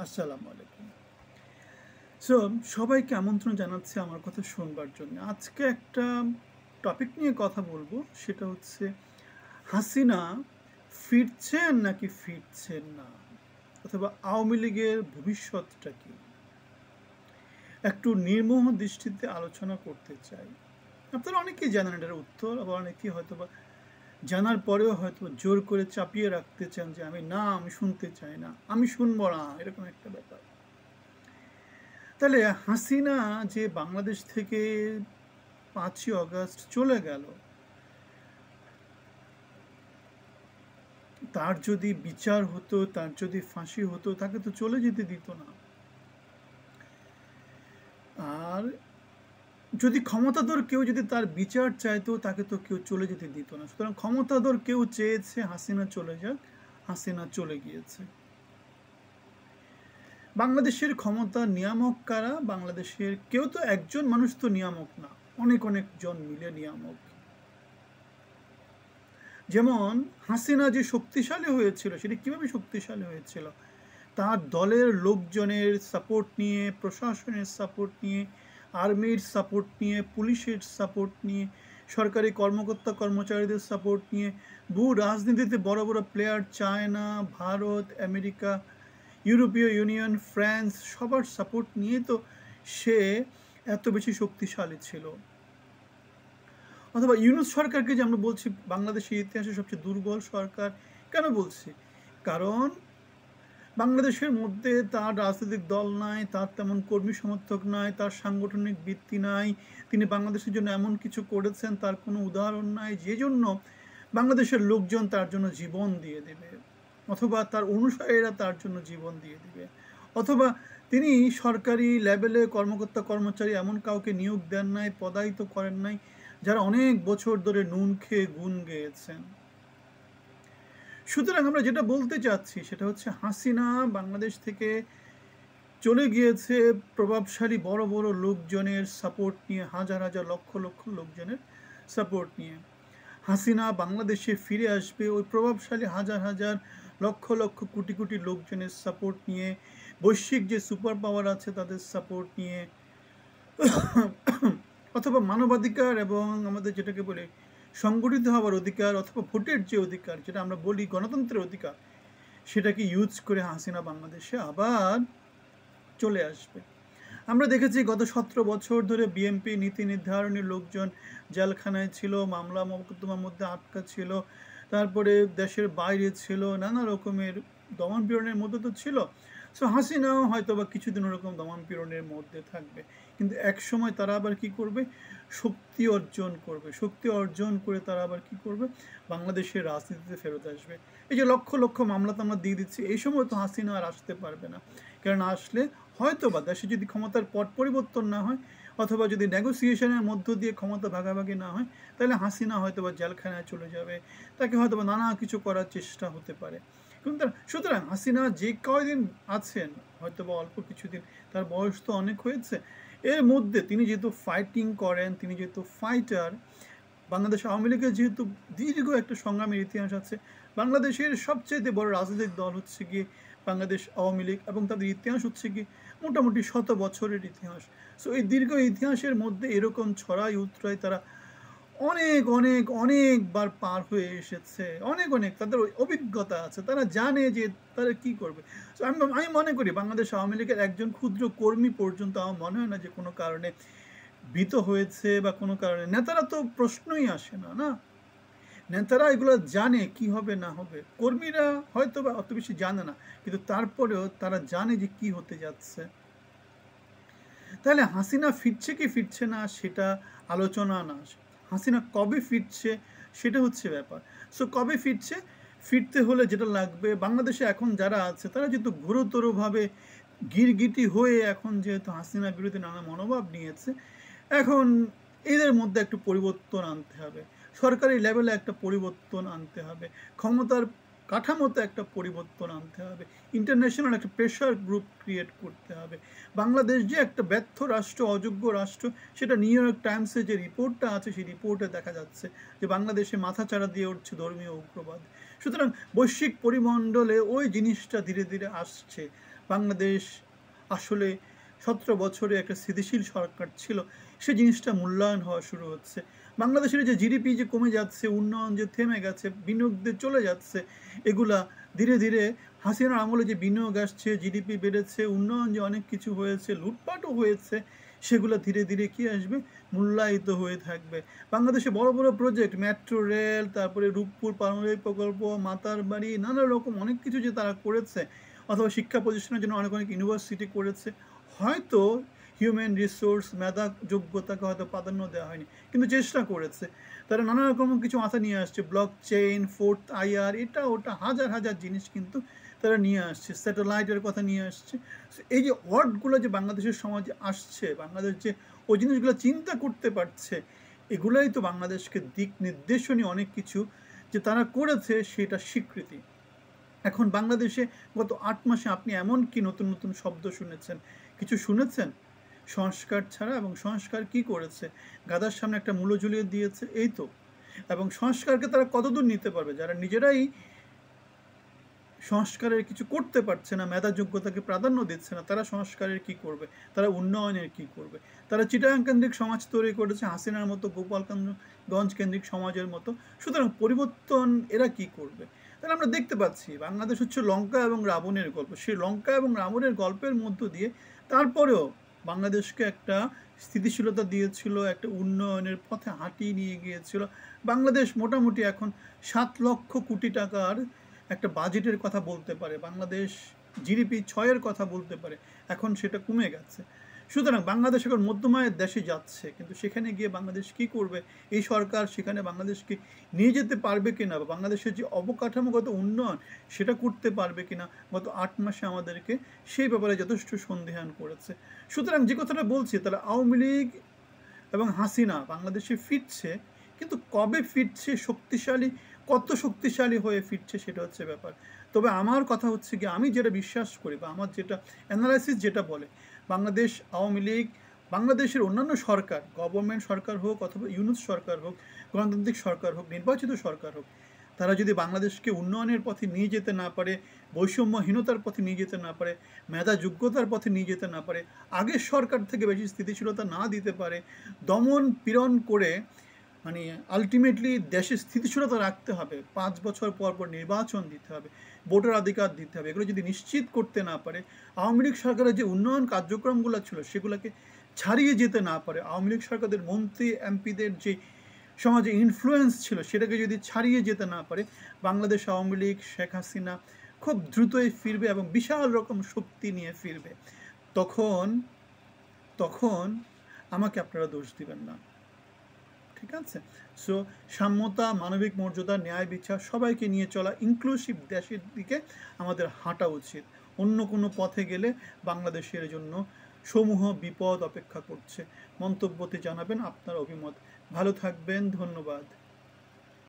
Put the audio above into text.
আসসালামু আলাইকুম। সো সবাইকে আমন্ত্রণ জানাচ্ছি আমার কথা শুনবার জন্য। আজকে একটা টপিক নিয়ে কথা বলবো, সেটা হচ্ছে হাসিনা ফিরছেন নাকি ফিরছেন না, অথবা আওয়ামী লীগের ভবিষ্যৎটা কি, একটু নির্মোহ দৃষ্টিতে আলোচনা করতে চাই। আপনারা অনেকেই জানেন এটার উত্তর, আবার অনেকেই হয়তোবা জানার পরেও হয়তো জোর করে চাপিয়ে রাখতে চান যে আমি শুনতে চাই না, আমি শুনবো না, এরকম একটা ব্যাপার। তাহলে হাসিনা যে বাংলাদেশ থেকে 5ই অগাস্ট চলে গেল, তার যদি বিচার হতো, তার যদি ফাঁসি হতো, তাকে তো চলে যেতে দিত না। আর যদি ক্ষমতাধর কেউ যদি তার বিচার চাইতো, তাকে তো কেউ চলে যেতে দিত না। সুতরাং ক্ষমতাধর কেউ চেয়েছে হাসিনা চলে যাক, হাসিনা চলে গিয়েছে। বাংলাদেশের ক্ষমতা নিয়ামক কারা? বাংলাদেশের কেউ তো একজন মানুষ তো নিয়ামক না, অনেক অনেক জন মিলে নিয়ামক। যেমন হাসিনা যে শক্তিশালী হয়েছিল, সেটা কিভাবে শক্তিশালী হয়েছিল? তার দলের লোকজনের সাপোর্ট নিয়ে, প্রশাসনের সাপোর্ট নিয়ে, আর্মির সাপোর্ট নিয়ে, পুলিশের সাপোর্ট নিয়ে, সরকারি কর্মকর্তা কর্মচারীদের সাপোর্ট নিয়ে, বহু রাজনীতিতে বড় বড় প্লেয়ার, চায়না, ভারত, আমেরিকা, ইউরোপীয় ইউনিয়ন, ফ্রান্স, সবার সাপোর্ট নিয়ে তো সে এত বেশি শক্তিশালী ছিল। অথবা ইউনূস সরকারকে যে আমরা বলছি বাংলাদেশের ইতিহাসে সবচেয়ে দুর্বল সরকার, কেন বলছি? কারণ বাংলাদেশের মধ্যে তার রাজনৈতিক দল নাই, তার তেমন কর্মী সমর্থক নাই, তার সাংগঠনিক ভিত্তি নাই, তিনি বাংলাদেশের জন্য এমন কিছু করেছেন তার কোনো উদাহরণ নাই, যে জন্য বাংলাদেশের লোকজন তার জন্য জীবন দিয়ে দেবে, অথবা তার অনুসারীরা তার জন্য জীবন দিয়ে দিবে, অথবা তিনি সরকারি লেভেলে কর্মকর্তা কর্মচারী এমন কাউকে নিয়োগ দেন নাই, পদায়িত করেন নাই, যারা অনেক বছর ধরে নুন খেয়ে গুণ গেয়েছেন। সুতরাং আমরা যেটা বলতে চাচ্ছি সেটা হচ্ছে হাসিনা বাংলাদেশ থেকে চলে গিয়েছে প্রভাবশালী বড় বড় লোকজনের সাপোর্ট নিয়ে, হাজার হাজার লক্ষ লক্ষ লোকজনের সাপোর্ট নিয়ে। হাসিনা বাংলাদেশে ফিরে আসবে ওই প্রভাবশালী হাজার হাজার লক্ষ লক্ষ কোটি কোটি লোকজনের সাপোর্ট নিয়ে, বৈশ্বিক যে সুপার পাওয়ার আছে তাদের সাপোর্ট নিয়ে, অথবা মানবাধিকার এবং আমাদের যেটাকে বলে সংগঠিত হওয়ার অধিকার, অথবা ভোটের যে অধিকার, যেটা আমরা বলি গণতন্ত্রের অধিকার, সেটাকে ইউজ করে হাসিনা বাংলাদেশে আবার চলে আসবে। আমরা দেখেছি গত 17 বছর ধরে বিএনপি নীতি নির্ধারণী লোকজন জেলখানায় ছিল, মামলা মোকদ্দমার মধ্যে আটকা ছিল, তারপরে দেশের বাইরে ছিল, নানা রকমের দমন পীড়নের মধ্যে তো ছিল। সো হাসিনাও হয়তো বা কিছুদিন ওরকম দমন পীড়নের মধ্যে থাকবে, কিন্তু এক সময় তারা আবার কি করবে? শক্তি অর্জন করবে। শক্তি অর্জন করে তারা আবার কি করবে? বাংলাদেশের রাজনীতিতে ফেরত আসবে। এই যে লক্ষ লক্ষ মামলা তো আমরা দিয়ে দিচ্ছি, এই সময় তো হাসিনা আর আসতে পারবে না। কারণ আসলে হয়তো বা দেশে যদি ক্ষমতার পট পরিবর্তন না হয়, অথবা যদি নেগোসিয়েশনের মধ্য দিয়ে ক্ষমতা ভাগাভাগি না হয়, তাহলে হাসিনা হয়তো বা জেলখানায় চলে যাবে, তাকে হয়তো বা নানা কিছু করার চেষ্টা হতে পারে। কিন্তু সুতরাং হাসিনা যে কয়দিন আছেন, হয়তো বা অল্প কিছুদিন, তার বয়স তো অনেক হয়েছে, এর মধ্যে তিনি যেহেতু ফাইটিং করেন, তিনি যেহেতু ফাইটার, বাংলাদেশ আওয়ামী লীগের যেহেতু দীর্ঘ একটা সংগ্রামের ইতিহাস আছে, বাংলাদেশের সবচেয়ে বড় রাজনৈতিক দল হচ্ছে গিয়ে বাংলাদেশ আওয়ামী লীগ, এবং তাদের ইতিহাস হচ্ছে কি মোটামুটি 100 বছরের ইতিহাস। সো এই দীর্ঘ ইতিহাসের মধ্যে এরকম ছড়াই উতরাই তারা অনেক অনেক অনেকবার পার হয়ে এসেছে, অনেক অনেক তাদের অভিজ্ঞতা আছে, তারা জানে যে তারা কি করবে। সো আমি মনে করি বাংলাদেশ আওয়ামী লীগের একজন ক্ষুদ্র কর্মী পর্যন্ত আমার মনে হয় না যে কোনো কারণে ভীত হয়েছে, বা কোনো কারণে। নেতারা তো প্রশ্নই আসে না, না, নেতারা এগুলো জানে কি হবে না হবে, কর্মীরা হয়তো বা অত বেশি জানে না, কিন্তু তারপরেও তারা জানে যে কি হতে যাচ্ছে। তাহলে হাসিনা ফিরছে কি ফিরছে না সেটা আলোচনা না, হাসিনা কবে ফিরছে সেটা হচ্ছে ব্যাপার। সো কবে ফিরছে, ফিরতে হলে যেটা লাগবে, বাংলাদেশে এখন যারা আছে তারা যেহেতু গুরুতরভাবে গিরগিটি হয়ে এখন যেহেতু হাসিনার বিরুদ্ধে নানা মনোভাব নিয়েছে, এখন এদের মধ্যে একটু পরিবর্তন আনতে হবে, সরকারি লেভেলে একটা পরিবর্তন আনতে হবে, ক্ষমতার কাঠামোতে একটা পরিবর্তন আনতে হবে, ইন্টারন্যাশনাল একটা প্রেশার গ্রুপ ক্রিয়েট করতে হবে। বাংলাদেশ যে একটা ব্যর্থ রাষ্ট্র, অযোগ্য রাষ্ট্র, সেটা নিউ ইয়র্ক টাইমসে যে রিপোর্টটা আছে সেই রিপোর্টে দেখা যাচ্ছে যে বাংলাদেশে মাথাচাড়া দিয়ে উঠছে ধর্মীয় উগ্রবাদ। সুতরাং বৈশ্বিক পরিমণ্ডলে ওই জিনিসটা ধীরে ধীরে আসছে। বাংলাদেশ আসলে 17 বছরে একটা স্থিতিশীল সরকার ছিল, সে জিনিসটা মূল্যায়ন হওয়া শুরু হচ্ছে। বাংলাদেশের যে জিডিপি যে কমে যাচ্ছে, উন্নয়ন যে থেমে গেছে, বিনিয়োগদের চলে যাচ্ছে, এগুলা ধীরে ধীরে হাসিনার আমলে যে বিনিয়োগ আসছে, জিডিপি বেড়েছে, উন্নয়ন যে অনেক কিছু হয়েছে, লুটপাটও হয়েছে, সেগুলো ধীরে ধীরে কি আসবে, মূল্যায়িত হয়ে থাকবে। বাংলাদেশে বড় বড় প্রজেক্ট, মেট্রো রেল, তারপরে রূপপুর পারমাণবিক প্রকল্প, মাতার বাড়ি, নানা রকম অনেক কিছু যে তারা করেছে, অথবা শিক্ষা প্রতিষ্ঠানের জন্য অনেক অনেক ইউনিভার্সিটি করেছে, হয়তো হিউম্যান রিসোর্স, মেধা, যোগ্যতাকে হয়তো প্রাধান্য দেওয়া হয়নি, কিন্তু চেষ্টা করেছে। তারা নানা রকম কিছু মাথা নিয়ে আসছে, ব্লক চেইন, ফোর্থ আইআর, এটা ওটা হাজার হাজার জিনিস কিন্তু তারা নিয়ে আসছে, স্যাটেলাইটের কথা নিয়ে আসছে। এই যে ওয়ার্ডগুলো যে বাংলাদেশের সমাজে আসছে, বাংলাদেশ যে ওই জিনিসগুলো চিন্তা করতে পারছে, এগুলোই তো বাংলাদেশকে দিক নির্দেশনী অনেক কিছু যে তারা করেছে সেটা স্বীকৃতি। এখন বাংলাদেশে গত 8 মাসে আপনি এমন কি নতুন নতুন শব্দ শুনেছেন? কিছু শুনেছেন সংস্কার ছাড়া? এবং সংস্কার কি করেছে? গাদার সামনে একটা মূল্য ঝুলিয়ে দিয়েছে, এই তো। এবং সংস্কারকে তারা কতদূর নিতে পারবে? যারা নিজেরাই সংস্কারের কিছু করতে পারছে না, মেধা যোগ্যতাকে প্রাধান্য দিচ্ছে না, তারা সংস্কারের কি করবে? তারা উন্নয়নের কি করবে? তারা চিটাগাং কেন্দ্রিক সমাজ তৈরি করেছে, হাসিনার মতো, গোপালগঞ্জ কেন্দ্রিক সমাজের মতো। সুতরাং পরিবর্তন এরা কি করবে? তাহলে আমরা দেখতে পাচ্ছি বাংলাদেশ হচ্ছে লঙ্কা এবং রাবণের গল্প। সেই লঙ্কা এবং রাবণের গল্পের মধ্য দিয়ে তারপরেও বাংলাদেশকে একটা স্থিতিশীলতা দিয়েছিল, একটা উন্নয়নের পথে হাঁটিয়ে নিয়ে গিয়েছিল। বাংলাদেশ মোটামুটি এখন 7 লক্ষ কোটি টাকার একটা বাজেটের কথা বলতে পারে, বাংলাদেশ জিডিপি 6-এর কথা বলতে পারে, এখন সেটা কমে গেছে। সুতরাং বাংলাদেশ এখন মধ্যম আয়ের দেশে যাচ্ছে, কিন্তু সেখানে গিয়ে বাংলাদেশ কি করবে? এই সরকার সেখানে বাংলাদেশকে নিয়ে যেতে পারবে কিনা, বা বাংলাদেশের যে অবকাঠামোগত উন্নয়ন সেটা করতে পারবে কিনা, গত 8 মাসে আমাদেরকে সেই ব্যাপারে যথেষ্ট সন্দেহান করেছে। সুতরাং যে কথাটা বলছি, তারা আওয়ামী লীগ এবং হাসিনা বাংলাদেশে ফিরছে, কিন্তু কবে ফিরছে, শক্তিশালী, কত শক্তিশালী হয়ে ফিরছে, সেটা হচ্ছে ব্যাপার। তবে আমার কথা হচ্ছে কি, আমি যেটা বিশ্বাস করি, বা আমার যেটা অ্যানালাইসিস যেটা বলে, বাংলাদেশ আওয়ামী লীগ, বাংলাদেশের অন্যান্য সরকার, গভর্নমেন্ট সরকার হোক অথবা ইউনুস সরকার হোক, গণতান্ত্রিক সরকার হোক, নির্বাচিত সরকার হোক, তারা যদি বাংলাদেশকে উন্নয়নের পথে নিয়ে যেতে না পারে, বৈষম্যহীনতার পথে নিয়ে যেতে না পারে, মেধা যোগ্যতার পথে নিয়ে যেতে না পারে, আগের সরকার থেকে বেশি স্থিতিশীলতা না দিতে পারে, দমন পীড়ন করে মানে আলটিমেটলি দেশের স্থিতিশীলতা রাখতে হবে, 5 বছর পর পর নির্বাচন দিতে হবে, ভোটার অধিকার দিতে হবে, এগুলো যদি নিশ্চিত করতে না পারে, আওয়ামী লীগ সরকারের যে উন্নয়ন কার্যক্রমগুলো ছিল সেগুলোকে ছাড়িয়ে যেতে না পারে, আওয়ামী লীগ সরকারের মন্ত্রী এমপিদের যে সমাজে ইনফ্লুয়েন্স ছিল সেটাকে যদি ছাড়িয়ে যেতে না পারে, বাংলাদেশ আওয়ামী লীগ, শেখ হাসিনা খুব দ্রুতই ফিরবে এবং বিশাল রকম শক্তি নিয়ে ফিরবে। তখন তখন আমাকে আপনারা দোষ দিবেন না, ঠিক আছে? সো সাম্যতা, মানবিক মর্যাদা, ন্যায় বিচার, সবাইকে নিয়ে চলা ইনক্লুসিভ দেশের দিকে আমাদের হাঁটা উচিত। অন্য কোনো পথে গেলে বাংলাদেশের জন্য সমূহ বিপদ অপেক্ষা করছে। মন্তব্যতে জানাবেন আপনার অভিমত। ভালো থাকবেন, ধন্যবাদ।